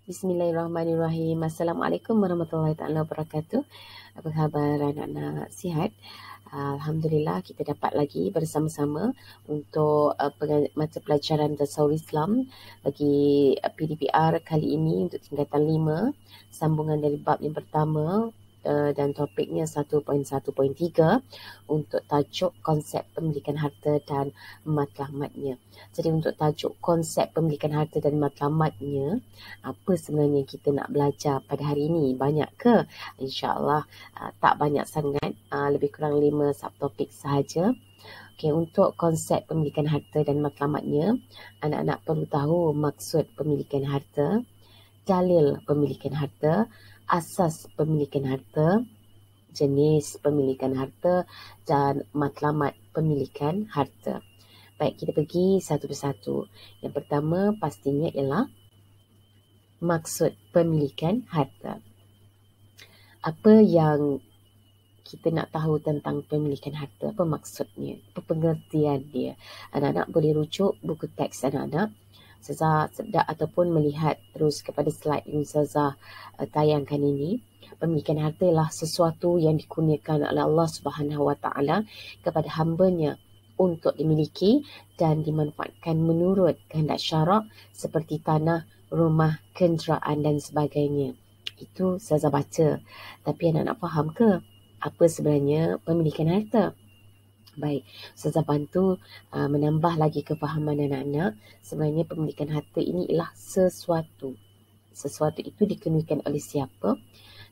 Bismillahirrahmanirrahim. Assalamualaikum warahmatullahi taala wabarakatuh. Apa khabar anak-anak? Sihat? Alhamdulillah kita dapat lagi bersama-sama untuk mata pelajaran Tasawuf Islam bagi PDPR kali ini untuk tingkatan 5, sambungan dari bab yang pertama dan topiknya 1.1.3 untuk tajuk konsep pemilikan harta dan matlamatnya. Jadi untuk tajuk konsep pemilikan harta dan matlamatnya, apa sebenarnya kita nak belajar pada hari ini? Banyak ke? InsyaAllah tak banyak sangat, lebih kurang 5 subtopik sahaja. Okay, untuk konsep pemilikan harta dan matlamatnya, anak-anak perlu tahu maksud pemilikan harta, dalil pemilikan harta, asas pemilikan harta, jenis pemilikan harta dan matlamat pemilikan harta. Baik, kita pergi satu persatu. Yang pertama pastinya ialah maksud pemilikan harta. Apa yang kita nak tahu tentang pemilikan harta, apa maksudnya, apa pengertian dia. Anak-anak boleh rujuk buku teks anak-anak. Ustazah sedap ataupun melihat terus kepada slide yang Ustazah tayangkan ini. Pemilikan harta ialah sesuatu yang dikurniakan oleh Allah Subhanahu Wa Taala kepada hamba-Nya untuk dimiliki dan dimanfaatkan menurut kehendak syarak seperti tanah, rumah, kenderaan dan sebagainya. Itu Ustazah baca. Tapi anak-anak faham ke apa sebenarnya pemilikan harta? Baik, Ustazah bantu menambah lagi kefahaman anak-anak. Sebenarnya pemilikan harta ini ialah sesuatu. Sesuatu itu dikurniakan oleh siapa?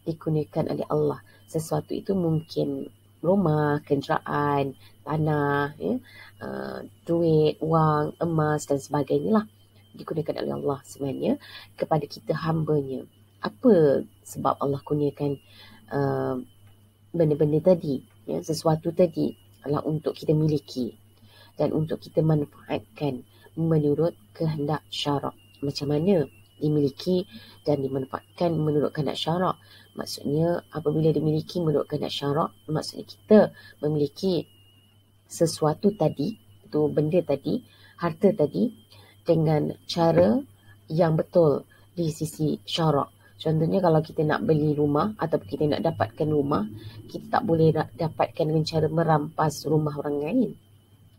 Dikurniakan oleh Allah. Sesuatu itu mungkin rumah, kenderaan, tanah, duit, wang, emas dan sebagainya lah. Dikurniakan oleh Allah sebenarnya kepada kita hamba-Nya. Apa sebab Allah kurniakan benda-benda tadi? Sesuatu tadi adalah untuk kita miliki dan untuk kita manfaatkan menurut kehendak syarak. Macam mana dimiliki dan dimanfaatkan menurut kehendak syarak? Maksudnya apabila dimiliki menurut kehendak syarak, maksudnya kita memiliki sesuatu tadi, itu benda tadi, harta tadi dengan cara yang betul di sisi syarak. Contohnya kalau kita nak beli rumah ataupun kita nak dapatkan rumah, kita tak boleh dapatkan dengan cara merampas rumah orang lain.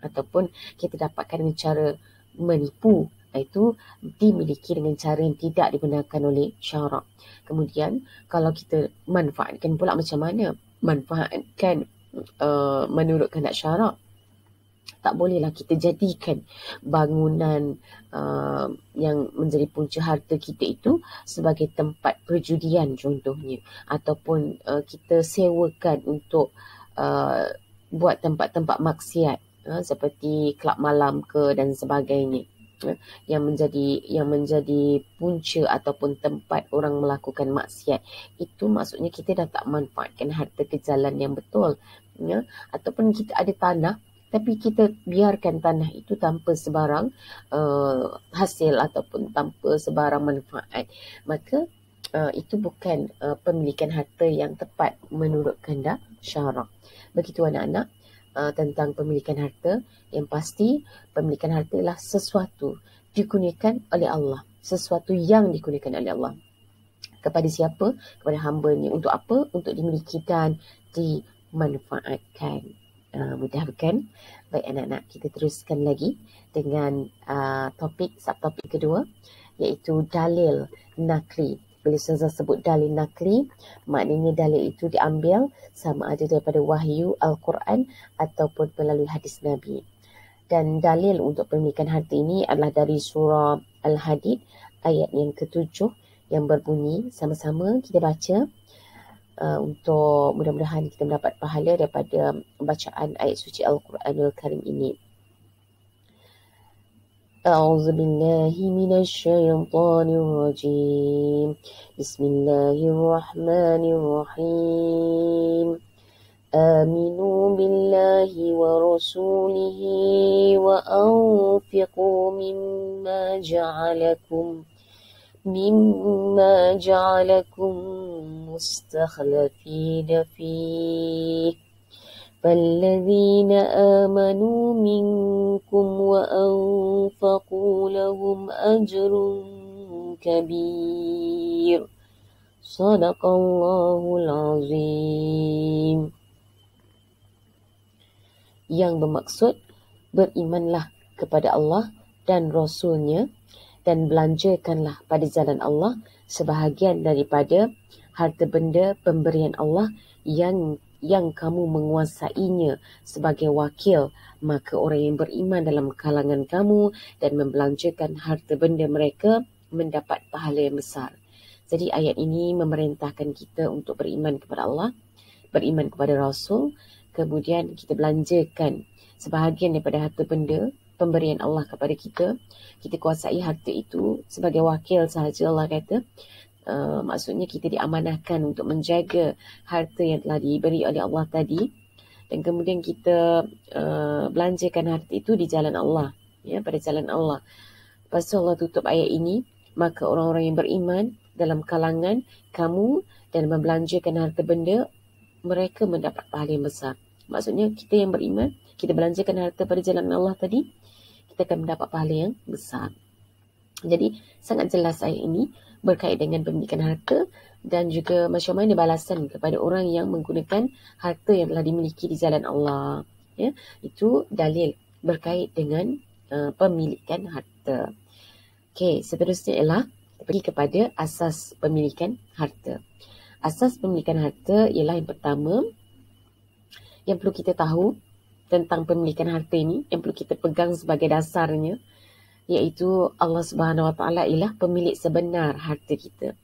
Ataupun kita dapatkan dengan cara menipu. Itu dimiliki dengan cara yang tidak dibenarkan oleh syarak. Kemudian kalau kita manfaatkan pula macam mana? Manfaatkan menurut kehendak syarak. Tak bolehlah kita jadikan bangunan yang menjadi punca harta kita itu sebagai tempat perjudian contohnya. Ataupun kita sewakan untuk buat tempat-tempat maksiat seperti kelab malam ke dan sebagainya. Yang menjadi punca ataupun tempat orang melakukan maksiat. Itu maksudnya kita dah tak manfaatkan harta ke jalan yang betul. Ataupun kita ada tanah tapi kita biarkan tanah itu tanpa sebarang hasil ataupun tanpa sebarang manfaat. Maka itu bukan pemilikan harta yang tepat menurut kehendak syarak. Begitu anak-anak tentang pemilikan harta. Yang pasti pemilikan harta ialah sesuatu dikurniakan oleh Allah. Sesuatu yang dikurniakan oleh Allah. Kepada siapa? Kepada hamba-Nya. Untuk apa? Untuk dimiliki dan dimanfaatkan. Mudah bukan? Baik anak-anak, kita teruskan lagi dengan subtopik kedua, iaitu dalil nakli. Bila Ustazah sebut dalil nakli, maknanya dalil itu diambil sama ada daripada wahyu Al-Quran ataupun melalui hadis Nabi. Dan dalil untuk pemilikan harta ini adalah dari surah Al-Hadid ayat yang ke-7 yang berbunyi, sama-sama kita baca. Untuk mudah-mudahan kita mendapat pahala daripada bacaan ayat suci Al-Quranul Karim ini. A'udzu billahi minasy syaithanir rajim. Bismillahirrahmanirrahim. Aminu billahi wa rasulihi wa anfiqu mimma ja'alakum مستخلفين فيه فالذين آمنوا منكم وأنفقوا لهم أجر الكبير صدق الله العظيم. Yang bermaksud, berimanlah kepada Allah dan Rasul-Nya dan belanjakanlah pada jalan Allah sebahagian daripada harta benda pemberian Allah yang kamu menguasainya sebagai wakil, maka orang yang beriman dalam kalangan kamu dan membelanjakan harta benda mereka mendapat pahala yang besar. Jadi ayat ini memerintahkan kita untuk beriman kepada Allah, beriman kepada Rasul, kemudian kita belanjakan sebahagian daripada harta benda pemberian Allah kepada kita. Kita kuasai harta itu sebagai wakil sahaja, Allah kata. Maksudnya kita diamanahkan untuk menjaga harta yang telah diberi oleh Allah tadi, dan kemudian kita belanjakan harta itu di jalan Allah, ya, pada jalan Allah. Lepas tu Allah tutup ayat ini, maka orang-orang yang beriman dalam kalangan kamu dan membelanjakan harta benda mereka mendapat pahala yang besar. Maksudnya kita yang beriman, kita belanjakan harta pada jalan Allah tadi, kita akan mendapat pahala yang besar. Jadi sangat jelas ayat ini berkait dengan pemilikan harta dan juga macam mana balasan kepada orang yang menggunakan harta yang telah dimiliki di jalan Allah. Ya, itu dalil berkait dengan pemilikan harta. Okey, seterusnya ialah kita pergi kepada asas pemilikan harta. Asas pemilikan harta ialah yang pertama yang perlu kita tahu tentang pemilikan harta ini, yang perlu kita pegang sebagai dasarnya, iaitu Allah Subhanahu Wa Taala ialah pemilik sebenar harta kita.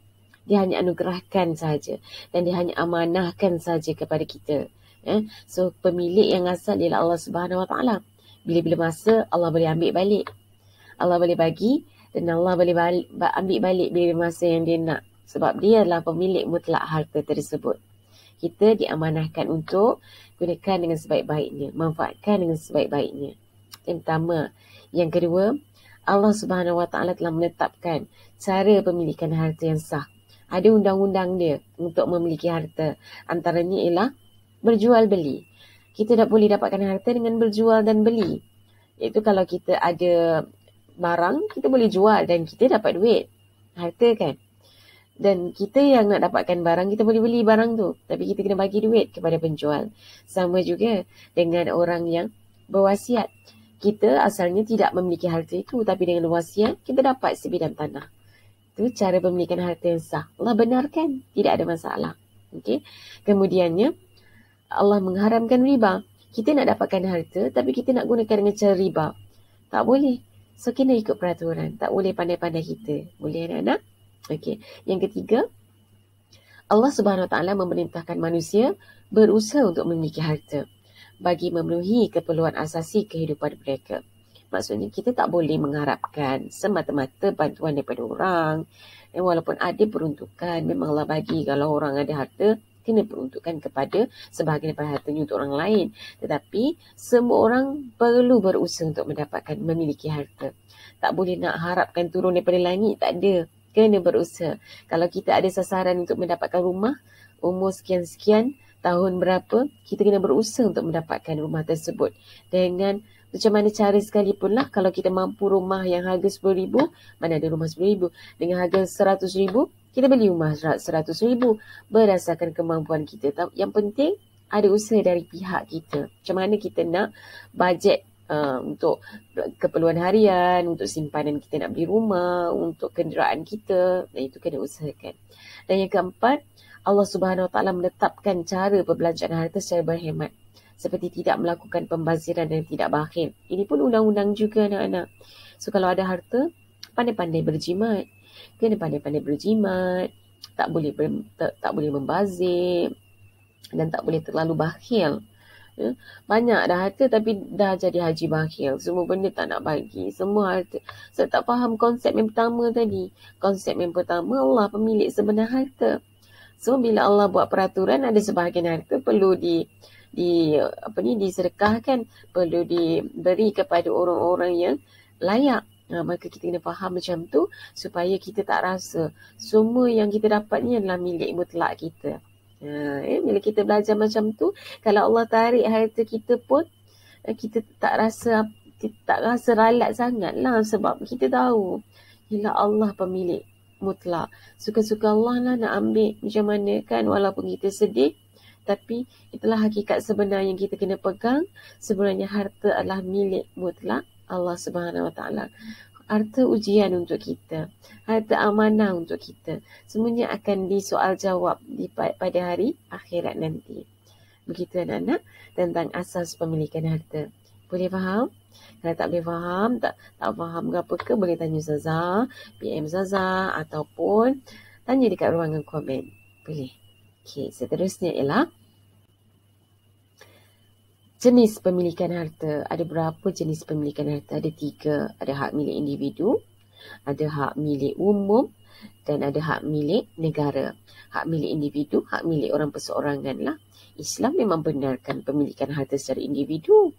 Dia hanya anugerahkan sahaja dan dia hanya amanahkan sahaja kepada kita. So pemilik yang asal ialah Allah Subhanahu Wa Taala. Bila-bila masa Allah boleh ambil balik, Allah boleh bagi dan Allah boleh ambil balik bila masa yang dia nak, sebab dia adalah pemilik mutlak harta tersebut. Kita diamanahkan untuk gunakan dengan sebaik-baiknya, manfaatkan dengan sebaik-baiknya. Yang pertama. Yang kedua, Allah Subhanahu Wa Taala telah menetapkan cara pemilikan harta yang sah. Ada undang-undang dia untuk memiliki harta. Antaranya ialah berjual beli. Kita tak boleh dapatkan harta dengan berjual dan beli. Iaitu kalau kita ada barang, kita boleh jual dan kita dapat duit. Harta kan? Dan kita yang nak dapatkan barang, kita boleh beli barang tu. Tapi kita kena bagi duit kepada penjual. Sama juga dengan orang yang berwasiat. Kita asalnya tidak memiliki harta itu, tapi dengan wasiat, kita dapat sebidang tanah. Itu cara pemilikan harta yang sah. Allah benarkan, tidak ada masalah. Okay? Kemudiannya, Allah mengharamkan riba. Kita nak dapatkan harta, tapi kita nak gunakan dengan cara riba. Tak boleh. So, kena ikut peraturan. Tak boleh pandai-pandai kita. Boleh anak-anak? Okey. Yang ketiga, Allah Subhanahu Wa Taala memerintahkan manusia berusaha untuk memiliki harta bagi memenuhi keperluan asasi kehidupan mereka. Maksudnya kita tak boleh mengharapkan semata-mata bantuan daripada orang. Dan walaupun ada peruntukan, memanglah bagi kalau orang ada harta, kena peruntukkan kepada sebahagian daripada hartanya untuk orang lain. Tetapi semua orang perlu berusaha untuk memiliki harta. Tak boleh nak harapkan turun daripada langit, tak ada. Kena berusaha. Kalau kita ada sasaran untuk mendapatkan rumah, umur sekian-sekian, tahun berapa, kita kena berusaha untuk mendapatkan rumah tersebut. Dengan macam mana cara sekalipun lah, kalau kita mampu rumah yang harga RM10,000, mana ada rumah RM10,000. Dengan harga RM100,000, kita beli rumah RM100,000 berdasarkan kemampuan kita. Yang penting, ada usaha dari pihak kita. Macam mana kita nak bajet untuk keperluan harian, untuk simpanan kita nak beli rumah, untuk kenderaan kita, dan itu kena usahakan. Dan yang keempat, Allah Subhanahu Wa Taala menetapkan cara perbelanjaan harta secara berhemat, seperti tidak melakukan pembaziran dan tidak bakhil. Ini pun undang-undang juga anak-anak. So kalau ada harta, pandai-pandai berjimat. Kena pandai-pandai berjimat, tak boleh membazir dan tak boleh terlalu bakhil. Banyak dah harta tapi dah jadi haji bakhil. Semua benda tak nak bagi. Semua harta. Saya tak faham konsep yang pertama tadi. Konsep yang pertama, Allah pemilik sebenar harta. So bila Allah buat peraturan, ada sebahagian harta perlu disedekahkan, perlu diberi kepada orang-orang yang layak. Maka kita kena faham macam tu supaya kita tak rasa semua yang kita dapat ni adalah milik mutlak kita. Bila kita belajar macam tu, kalau Allah tarik harta kita pun kita tak rasa ralat sangat lah, sebab kita tahu ialah Allah pemilik mutlak. Suka-suka Allah lah nak ambil macam mana kan, walaupun kita sedih. Tapi itulah hakikat sebenar yang kita kena pegang. Sebenarnya harta adalah milik mutlak Allah Subhanahu Wa Taala. Harta ujian untuk kita, harta amanah untuk kita. Semuanya akan disoal jawab pada hari akhirat nanti. Begitu anak-anak tentang asas pemilikan harta. Boleh faham? Kalau tak boleh faham, tak faham ke apa ke, boleh tanya Zaza, PM Zaza ataupun tanya dekat ruangan komen. Boleh. Okey, seterusnya ialah jenis pemilikan harta. Ada berapa jenis pemilikan harta? Ada 3. Ada hak milik individu, ada hak milik umum dan ada hak milik negara. Hak milik individu, hak milik orang perseorangan lah. Islam memang benarkan pemilikan harta secara individu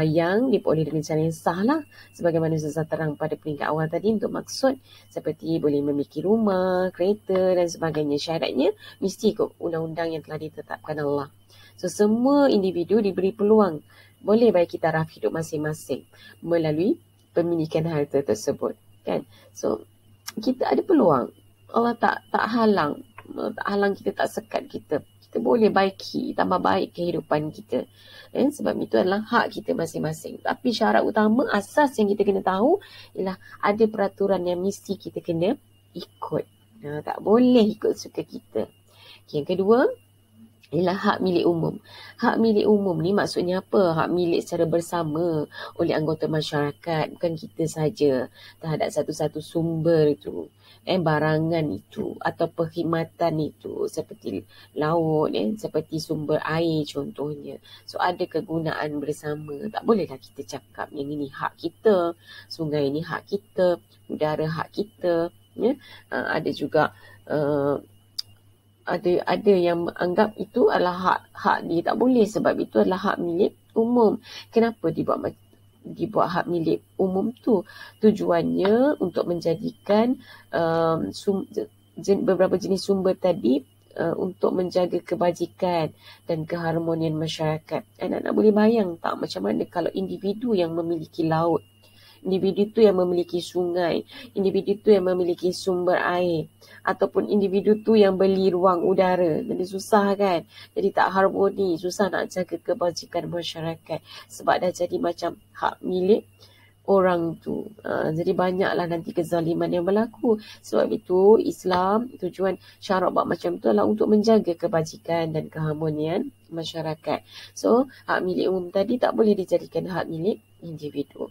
yang diperoleh dengan cara yang sah lah. Sebagaimana Ustazah terang pada peringkat awal tadi untuk maksud seperti boleh memiliki rumah, kereta dan sebagainya. Syaratnya mesti ikut undang-undang yang telah ditetapkan Allah. So, semua individu diberi peluang boleh bagi taraf hidup masing-masing melalui pemilikan harta tersebut, kan? So, kita ada peluang. Allah tak halang. Tak halang kita, tak sekat kita. Kita boleh baiki, tambah baik kehidupan kita. Sebab itu adalah hak kita masing-masing. Tapi syarat utama, asas yang kita kena tahu ialah ada peraturan yang mesti kita kena ikut. Tak boleh ikut suka kita. Yang kedua, ialah hak milik umum. Hak milik umum ni maksudnya apa? Hak milik secara bersama oleh anggota masyarakat. Bukan kita saja terhadap satu-satu sumber itu. Barangan itu atau perkhidmatan itu seperti laut, seperti sumber air contohnya. So ada kegunaan bersama. Tak bolehlah kita cakap yang ini hak kita, sungai ini hak kita, udara hak kita. Ada juga ada yang menganggap itu adalah hak dia. Tak boleh sebab itu adalah hak milik umum. Kenapa dibuat hak milik umum tu? Tujuannya untuk menjadikan beberapa jenis sumber tadi untuk menjaga kebajikan dan keharmonian masyarakat. Anak-anak boleh bayang tak macam mana kalau individu yang memiliki laut, individu itu yang memiliki sungai, individu itu yang memiliki sumber air, ataupun individu itu yang beli ruang udara. Jadi susah kan? Jadi tak harmoni, susah nak jaga kebajikan masyarakat sebab dah jadi macam hak milik orang tu. Jadi banyaklah nanti kezaliman yang berlaku. Sebab itu Islam, tujuan syarat buat macam tu adalah untuk menjaga kebajikan dan keharmonian masyarakat. So, hak milik umum tadi tak boleh dijadikan hak milik individu.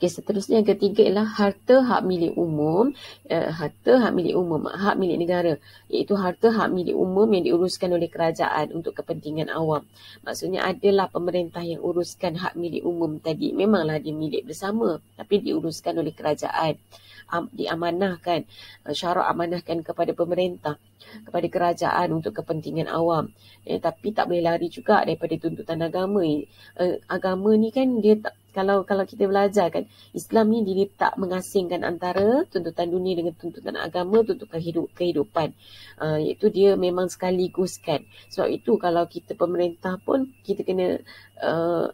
Okay, seterusnya yang ketiga ialah harta hak milik umum, hak milik negara, iaitu harta hak milik umum yang diuruskan oleh kerajaan untuk kepentingan awam. Maksudnya adalah pemerintah yang uruskan hak milik umum tadi. Memanglah dia milik bersama, tapi diuruskan oleh kerajaan. Diamanahkan, syarat amanahkan kepada pemerintah, kepada kerajaan untuk kepentingan awam. Tapi tak boleh lari juga daripada tuntutan agama. Agama ni kan dia tak, kalau kita belajar kan, Islam ni dia tak mengasingkan antara tuntutan dunia dengan tuntutan agama, tuntutan kehidupan. Iaitu dia memang sekaligus kan. Sebab itu kalau kita pemerintah pun kita kena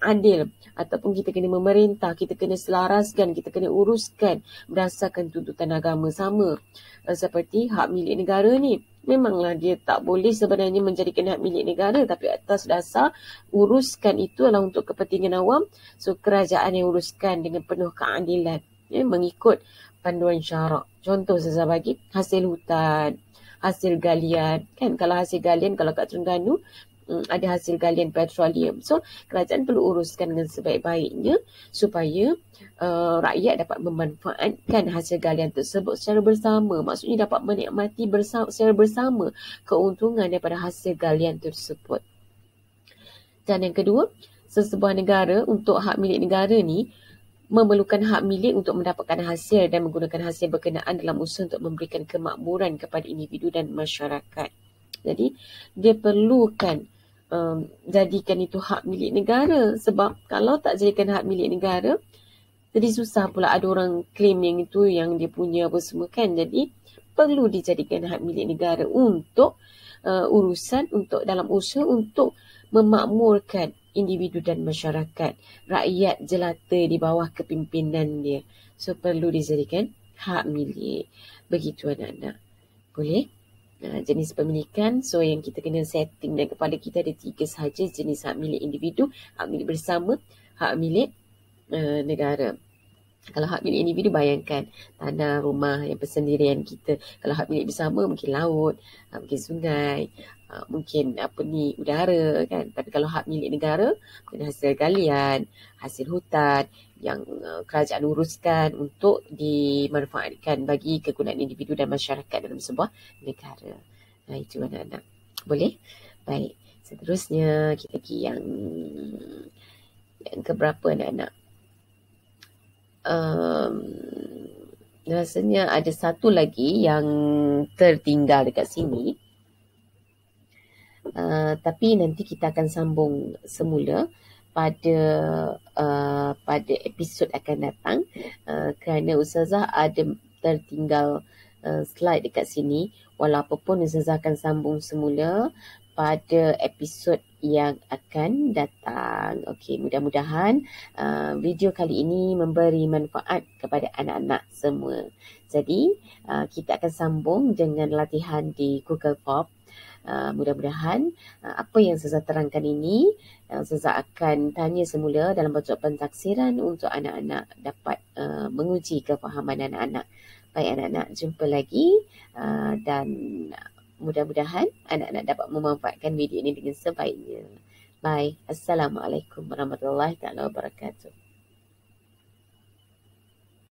adil, ataupun kita kena memerintah, kita kena selaraskan, kita kena uruskan berdasarkan tuntutan agama sama. Seperti hak milik negara ni, memanglah dia tak boleh sebenarnya menjadikan hak milik negara, tapi atas dasar uruskan itu adalah untuk kepentingan awam. So kerajaan yang uruskan dengan penuh keadilan, mengikut panduan syarak. Contoh saya bagi hasil hutan, hasil galian kan. Kalau hasil galian, kalau kat Terengganu ada hasil galian petroleum. So kerajaan perlu uruskan dengan sebaik-baiknya supaya rakyat dapat memanfaatkan hasil galian tersebut secara bersama. Maksudnya dapat menikmati secara bersama keuntungan daripada hasil galian tersebut. Dan yang kedua, sesebuah negara untuk hak milik negara ni memerlukan hak milik untuk mendapatkan hasil dan menggunakan hasil berkenaan dalam usaha untuk memberikan kemakmuran kepada individu dan masyarakat. Jadi dia perlukan jadikan itu hak milik negara. Sebab kalau tak jadikan hak milik negara, jadi susah pula ada orang claim yang itu yang dia punya apa semua kan. Jadi perlu dijadikan hak milik negara untuk urusan, untuk dalam usaha untuk memakmurkan individu dan masyarakat, rakyat jelata di bawah kepimpinan dia. So perlu dijadikan hak milik. Begitu anak-anak. Boleh? Jenis pemilikan, so yang kita kena setting dan kepada kita ada 3 sahaja jenis hak milik individu, hak milik bersama, hak milik negara. Kalau hak milik individu, bayangkan tanah, rumah yang persendirian kita. Kalau hak milik bersama, mungkin laut, mungkin sungai, mungkin udara kan. Tapi kalau hak milik negara, mungkin hasil galian, hasil hutan yang kerajaan uruskan untuk dimanfaatkan bagi kegunaan individu dan masyarakat dalam sebuah negara. Itu anak-anak. Boleh? Baik. Seterusnya kita pergi yang keberapa anak-anak? Rasanya ada satu lagi yang tertinggal dekat sini. Tapi nanti kita akan sambung semula pada episod akan datang, kerana Ustazah ada tertinggal slide dekat sini. Walaupun Ustazah akan sambung semula pada episod yang akan datang. Okey, mudah-mudahan video kali ini memberi manfaat kepada anak-anak semua. Jadi, kita akan sambung dengan latihan di Google Form. Mudah-mudahan apa yang Ustazah terangkan ini, Ustazah akan tanya semula dalam bentuk pentaksiran untuk anak-anak dapat menguji kefahaman anak-anak. Baik anak-anak, jumpa lagi dan mudah-mudahan anak-anak dapat memanfaatkan video ini dengan sebaiknya. Bye. Assalamualaikum warahmatullahi wabarakatuh.